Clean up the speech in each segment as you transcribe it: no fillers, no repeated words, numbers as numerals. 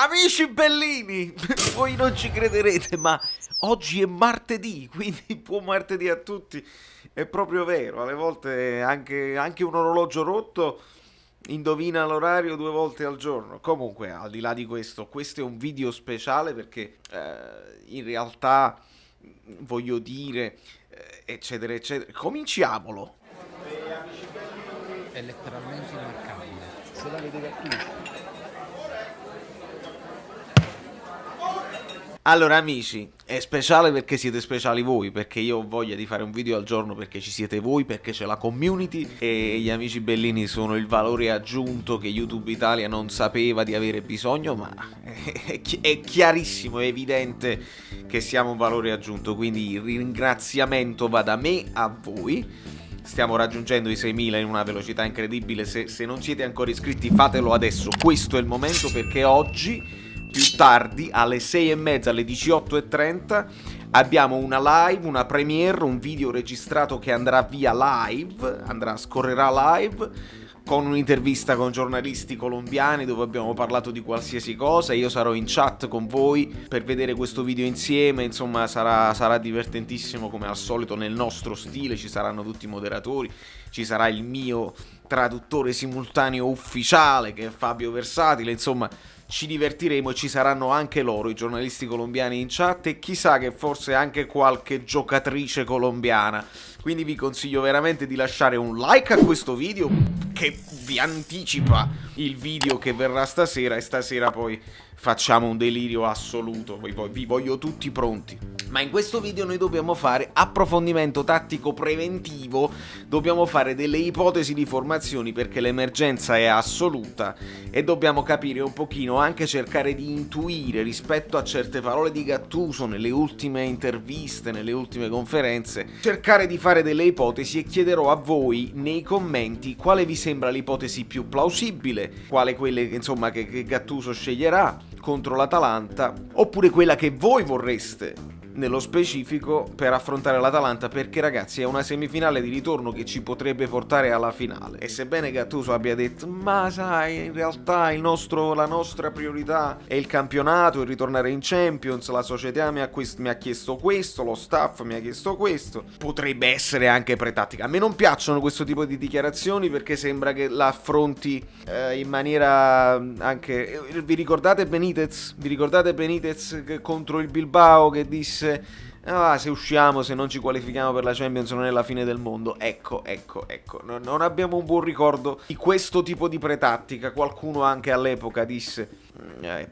Amici bellini, voi non ci crederete, ma oggi è martedì, quindi buon martedì a tutti. È proprio vero, alle volte anche un orologio rotto indovina l'orario 2 volte al giorno. Comunque, al di là di questo, questo è un video speciale perché in realtà voglio dire, eccetera, eccetera. Cominciamolo. È letteralmente immarcabile. Se la vede Gattuso. Allora amici, è speciale perché siete speciali voi, perché io ho voglia di fare un video al giorno perché ci siete voi, perché c'è la community e gli amici bellini sono il valore aggiunto che YouTube Italia non sapeva di avere bisogno, ma è chiarissimo, è evidente che siamo un valore aggiunto, quindi il ringraziamento va da me a voi. Stiamo raggiungendo i 6.000 in una velocità incredibile, se non siete ancora iscritti fatelo adesso, questo è il momento perché oggi più tardi, alle 6:30, alle 18:30, abbiamo una live, una premiere, un video registrato che andrà via live, scorrerà live, con un'intervista con giornalisti colombiani dove abbiamo parlato di qualsiasi cosa. Io sarò in chat con voi per vedere questo video insieme, insomma sarà divertentissimo come al solito nel nostro stile, ci saranno tutti i moderatori, ci sarà il mio traduttore simultaneo ufficiale che è Fabio Versatile, insomma ci divertiremo e ci saranno anche loro, i giornalisti colombiani in chat e chissà che forse anche qualche giocatrice colombiana. Quindi vi consiglio veramente di lasciare un like a questo video che vi anticipa il video che verrà stasera e stasera poi facciamo un delirio assoluto, vi voglio tutti pronti. Ma in questo video noi dobbiamo fare approfondimento tattico preventivo, dobbiamo fare delle ipotesi di formazioni perché l'emergenza è assoluta e dobbiamo capire un pochino, anche cercare di intuire rispetto a certe parole di Gattuso nelle ultime interviste, nelle ultime conferenze, cercare di fare delle ipotesi e chiederò a voi nei commenti quale vi sembra l'ipotesi più plausibile, quale quelle insomma che Gattuso sceglierà contro l'Atalanta, oppure quella che voi vorreste nello specifico per affrontare l'Atalanta, perché ragazzi è una semifinale di ritorno che ci potrebbe portare alla finale e sebbene Gattuso abbia detto ma sai in realtà la nostra priorità è il campionato, il ritornare in Champions, la società mi ha chiesto questo, lo staff mi ha chiesto questo, potrebbe essere anche pretattica. A me non piacciono questo tipo di dichiarazioni perché sembra che la affronti in maniera anche... Vi ricordate Benitez? Vi ricordate Benitez contro il Bilbao che disse se usciamo, se non ci qualifichiamo per la Champions non è la fine del mondo. Ecco, non abbiamo un buon ricordo di questo tipo di pretattica. Qualcuno anche all'epoca disse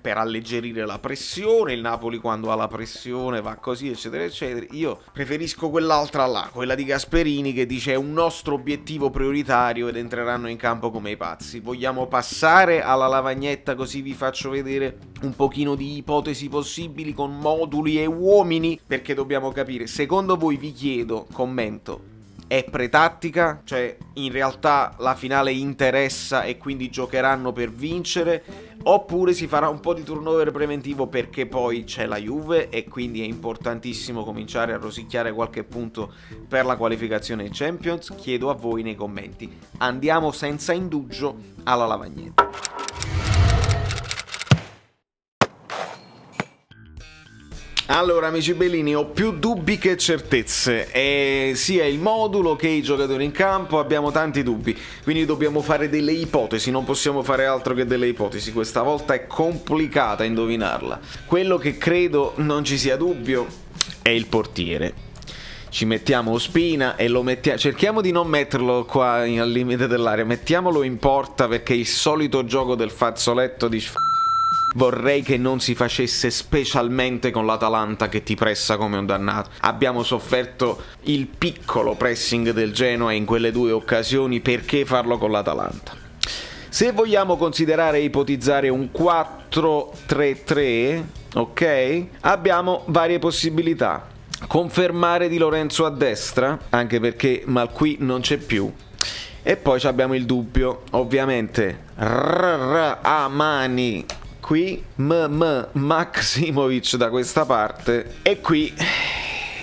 per alleggerire la pressione, il Napoli quando ha la pressione va così eccetera eccetera. Io preferisco quell'altra là, quella di Gasperini che dice è un nostro obiettivo prioritario ed entreranno in campo come i pazzi. Vogliamo passare alla lavagnetta così vi faccio vedere un pochino di ipotesi possibili con moduli e uomini, perché dobbiamo capire, secondo voi, vi chiedo, commento, è pretattica? Cioè in realtà la finale interessa e quindi giocheranno per vincere? Oppure si farà un po' di turnover preventivo perché poi c'è la Juve e quindi è importantissimo cominciare a rosicchiare qualche punto per la qualificazione in Champions? Chiedo a voi nei commenti. Andiamo senza indugio alla lavagnetta. Allora amici bellini, ho più dubbi che certezze, sia il modulo che i giocatori in campo, abbiamo tanti dubbi, quindi dobbiamo fare delle ipotesi, non possiamo fare altro che delle ipotesi, questa volta è complicata indovinarla. Quello che credo non ci sia dubbio è il portiere. Ci mettiamo Ospina e lo mettiamo, cerchiamo di non metterlo qua al limite dell'area, mettiamolo in porta perché il solito gioco del fazzoletto di vorrei che non si facesse specialmente con l'Atalanta che ti pressa come un dannato. Abbiamo sofferto il piccolo pressing del Genoa in quelle due occasioni, perché farlo con l'Atalanta? Se vogliamo considerare e ipotizzare un 4-3-3, ok? Abbiamo varie possibilità. Confermare Di Lorenzo a destra, anche perché Malqui non c'è più. E poi abbiamo il dubbio, ovviamente, Amani qui, Maximovic da questa parte, e qui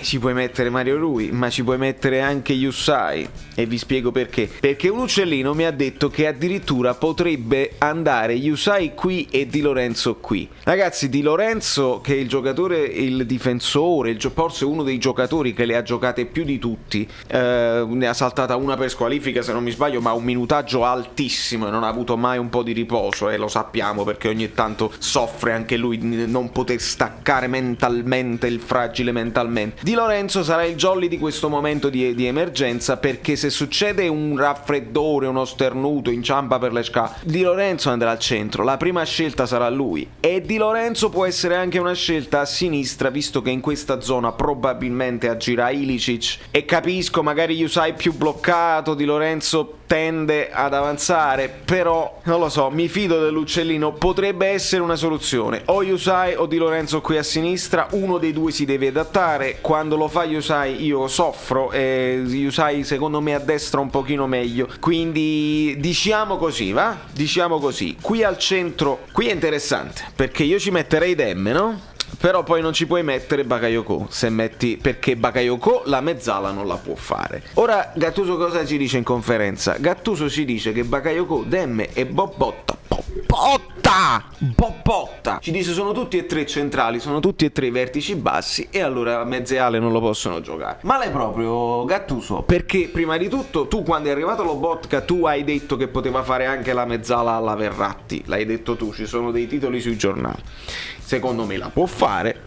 ci puoi mettere Mario Rui, ma ci puoi mettere anche Yusai, e vi spiego perché. Perché un uccellino mi ha detto che addirittura potrebbe andare Yusai qui e Di Lorenzo qui. Ragazzi, Di Lorenzo, che è il giocatore, il difensore, forse uno dei giocatori che le ha giocate più di tutti, ne ha saltata una per squalifica se non mi sbaglio, ma un minutaggio altissimo e non ha avuto mai un po' di riposo, e lo sappiamo perché ogni tanto soffre anche lui di non poter staccare mentalmente, il fragile mentalmente. Di Lorenzo sarà il jolly di questo momento di emergenza, perché se succede un raffreddore, uno sternuto, inciampa per le scale, Di Lorenzo andrà al centro, la prima scelta sarà lui, e Di Lorenzo può essere anche una scelta a sinistra, visto che in questa zona probabilmente agirà Ilicic, e capisco magari Yusai più bloccato, Di Lorenzo tende ad avanzare, però non lo so, mi fido dell'uccellino, potrebbe essere una soluzione, o Yusai o Di Lorenzo qui a sinistra, uno dei due si deve adattare. Quando lo fa Yusai io soffro, e Yusai secondo me a destra un pochino meglio, quindi diciamo così, va? Diciamo così, qui al centro, qui è interessante, perché io ci metterei Demme, no? Però poi non ci puoi mettere Bakayoko se metti, perché Bakayoko la mezzala non la può fare. Ora Gattuso cosa ci dice in conferenza? Gattuso ci dice che Bakayoko, Demme e Bobotta ci dice sono tutti e tre centrali, sono tutti e tre vertici bassi, e allora mezze ale non lo possono giocare. Male proprio Gattuso, perché prima di tutto tu quando è arrivato Lobotka tu hai detto che poteva fare anche la mezzala alla Verratti, l'hai detto tu, ci sono dei titoli sui giornali. Secondo me la può fare.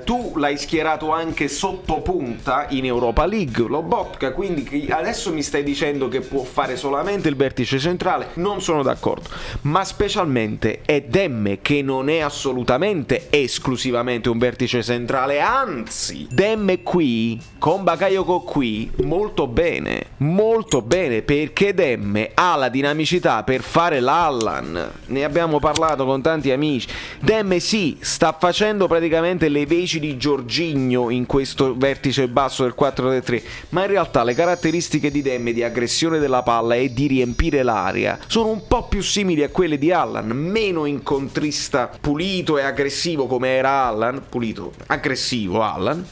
Tu l'hai schierato anche sotto punta in Europa League, Lobotka, quindi adesso mi stai dicendo che può fare solamente il vertice centrale. Non sono d'accordo, ma specialmente è Demme, che non è assolutamente esclusivamente un vertice centrale, anzi Demme qui con Bakayoko qui molto bene, perché Demme ha la dinamicità per fare l'Allan, ne abbiamo parlato con tanti amici. Demme sì, sta facendo praticamente le veci di Jorginho in questo vertice basso del 4-3, ma in realtà le caratteristiche di Demme di aggressione della palla e di riempire l'area sono un po' più simili a quelle di Allan, meno incontrista, pulito e aggressivo come era Allan, pulito, aggressivo Allan,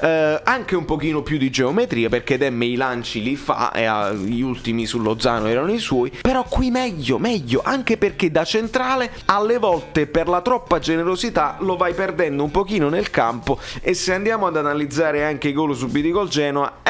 anche un pochino più di geometria, perché Demme i lanci li fa, e gli ultimi sullo Lozano erano i suoi, però qui meglio, anche perché da centrale alle volte per la troppa generosità lo vai perdendo un pochino nel campo, e se andiamo ad analizzare anche i gol subiti col Genoa,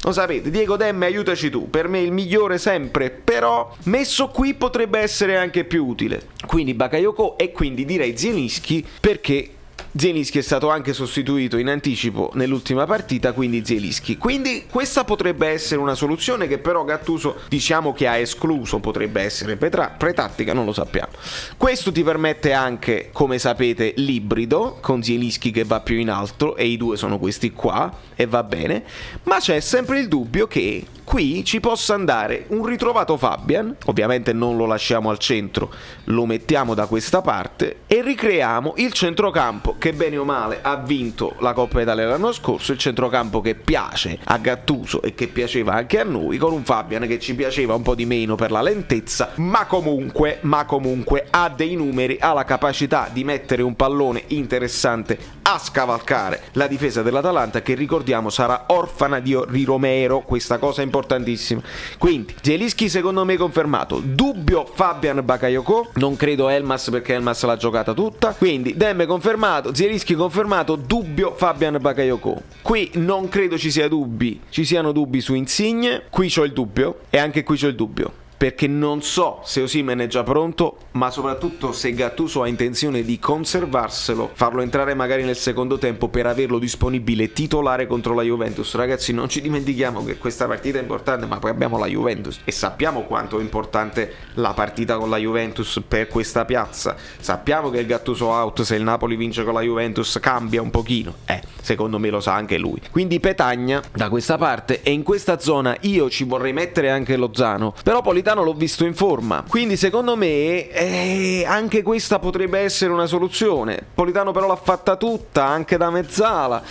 lo sapete, Diego Demme aiutaci tu, per me il migliore sempre, però messo qui potrebbe essere anche più utile. Quindi Bakayoko, e quindi direi Zielinski, perché Zielinski è stato anche sostituito in anticipo nell'ultima partita, quindi Zielinski. Quindi questa potrebbe essere una soluzione che però Gattuso diciamo che ha escluso, potrebbe essere pretattica, non lo sappiamo. Questo ti permette anche, come sapete, l'ibrido con Zielinski che va più in alto, e i due sono questi qua, e va bene, ma c'è sempre il dubbio che qui ci possa andare un ritrovato Fabian, ovviamente non lo lasciamo al centro, lo mettiamo da questa parte e ricreiamo il centrocampo che bene o male ha vinto la Coppa Italia l'anno scorso, il centrocampo che piace a Gattuso e che piaceva anche a noi, con un Fabian che ci piaceva un po' di meno per la lentezza, ma comunque ha dei numeri, ha la capacità di mettere un pallone interessante a scavalcare la difesa dell'Atalanta, che ricordiamo sarà orfana di Romero, questa cosa è importantissima. Quindi Zielinski secondo me confermato, dubbio Fabian Bakayoko, non credo Elmas perché Elmas l'ha giocata tutta, quindi Demme confermato, Zielinski confermato, dubbio Fabian Bakayoko. Qui non credo ci siano dubbi su Insigne, qui c'ho il dubbio, e anche qui c'ho il dubbio, perché non so se Osimhen è già pronto, ma soprattutto se Gattuso ha intenzione di conservarselo, farlo entrare magari nel secondo tempo per averlo disponibile titolare contro la Juventus. Ragazzi, non ci dimentichiamo che questa partita è importante, ma poi abbiamo la Juventus e sappiamo quanto è importante la partita con la Juventus per questa piazza. Sappiamo che il Gattuso out, se il Napoli vince con la Juventus, cambia un pochino, secondo me lo sa anche lui. Quindi Petagna da questa parte, e in questa zona io ci vorrei mettere anche Lozano, però Politano l'ho visto in forma, quindi secondo me anche questa potrebbe essere una soluzione. Politano però l'ha fatta tutta, anche da mezzala.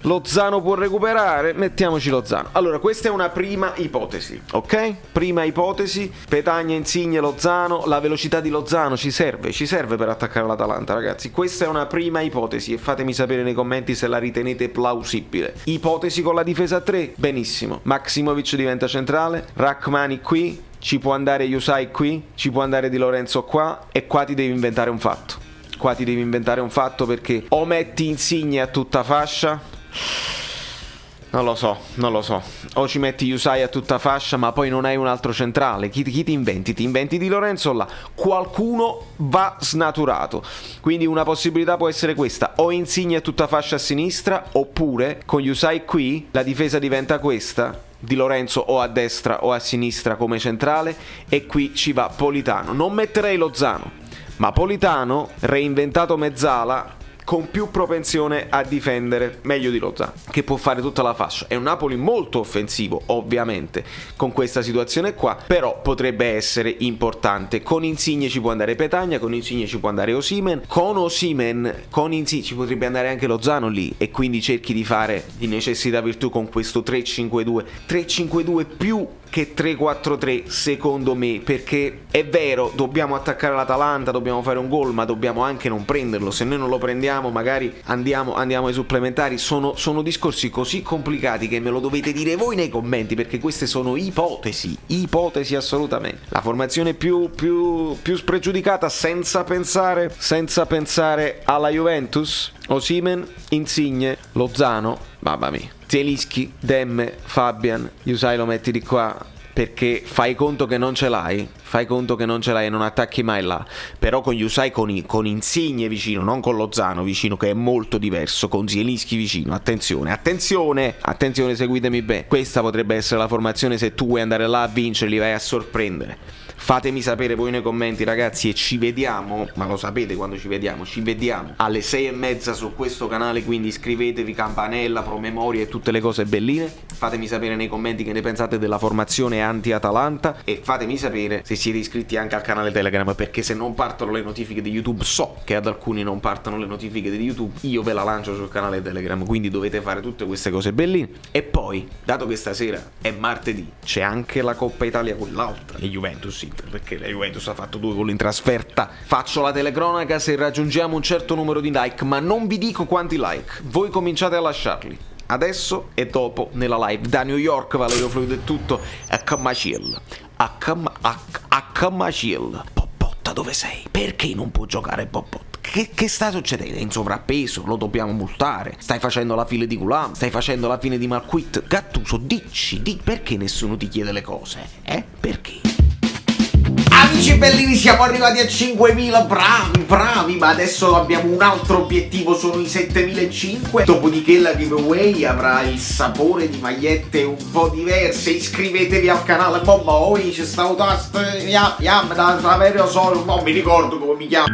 Lozano può recuperare, mettiamoci Lozano. Allora, questa è una prima ipotesi, ok? Prima ipotesi, Petagna, Insigne, Lozano. La velocità di Lozano ci serve per attaccare l'Atalanta, ragazzi. Questa è una prima ipotesi e fatemi sapere nei commenti se la ritenete ritenete plausibile. Ipotesi con la difesa a 3? Benissimo. Maximovic diventa centrale, Rachmani qui, ci può andare Yusai qui, ci può andare Di Lorenzo qua, e qua ti devi inventare un fatto. Qua ti devi inventare un fatto, perché o metti Insigne a tutta fascia, non lo so, o ci metti Yusai a tutta fascia, ma poi non hai un altro centrale. Chi ti inventi? Ti inventi Di Lorenzo là, qualcuno va snaturato. Quindi una possibilità può essere questa: o Insigne a tutta fascia a sinistra, oppure con Yusai qui la difesa diventa questa, Di Lorenzo o a destra o a sinistra come centrale, e qui ci va Politano. Non metterei Lozano, ma Politano reinventato mezzala, con più propensione a difendere, meglio di Lozano, che può fare tutta la fascia. È un Napoli molto offensivo, ovviamente, con questa situazione qua, però potrebbe essere importante. Con Insigne ci può andare Petagna, con Insigne ci può andare Osimhen, con Insigne ci potrebbe andare anche Lozano lì, e quindi cerchi di fare di necessità virtù con questo 3-5-2 più che 3-4-3, secondo me, perché è vero, dobbiamo attaccare l'Atalanta, dobbiamo fare un gol, ma dobbiamo anche non prenderlo. Se noi non lo prendiamo, magari andiamo ai supplementari. Sono discorsi così complicati che me lo dovete dire voi nei commenti, perché queste sono ipotesi assolutamente. La formazione più spregiudicata, senza pensare alla Juventus: Osimhen, Insigne, Lozano, mamma mia, Zielinski, Demme, Fabian, Yusai lo metti di qua, perché fai conto che non ce l'hai e non attacchi mai là. Però con Yusai, con Insigne vicino, non con Lozano vicino, che è molto diverso, con Zielinski vicino, attenzione, seguitemi bene. Questa potrebbe essere la formazione se tu vuoi andare là a vincere, li vai a sorprendere. Fatemi sapere voi nei commenti, ragazzi, e ci vediamo, ma lo sapete quando ci vediamo alle 6:30 su questo canale, quindi iscrivetevi, campanella, promemoria e tutte le cose belline. Fatemi sapere nei commenti che ne pensate della formazione anti-Atalanta, e fatemi sapere se siete iscritti anche al canale Telegram, perché se non partono le notifiche di YouTube, so che ad alcuni non partono le notifiche di YouTube, io ve la lancio sul canale Telegram, quindi dovete fare tutte queste cose belline. E poi, dato che stasera è martedì, c'è anche la Coppa Italia, quell'altra, e Juventus sì, perché la Juventus ha fatto 2 gol in trasferta. Faccio la telecronaca se raggiungiamo un certo numero di like, ma non vi dico quanti like, voi cominciate a lasciarli adesso e dopo nella live. Da New York, Valerio Fluido è tutto. A Camacil, Popotta, dove sei? Perché non può giocare Popotta? Che sta succedendo? È in sovrappeso, lo dobbiamo multare. Stai facendo la fine di Gulam, stai facendo la fine di Marquit. Gattuso, dici, perché nessuno ti chiede le cose? Perché? Amici bellini, siamo arrivati a 5.000, bravi, ma adesso abbiamo un altro obiettivo, sono i 7.500. Dopodiché la giveaway avrà il sapore di magliette un po' diverse. Iscrivetevi al canale, c'è stato tasto, da Saverio Solo, non mi ricordo come mi chiamo.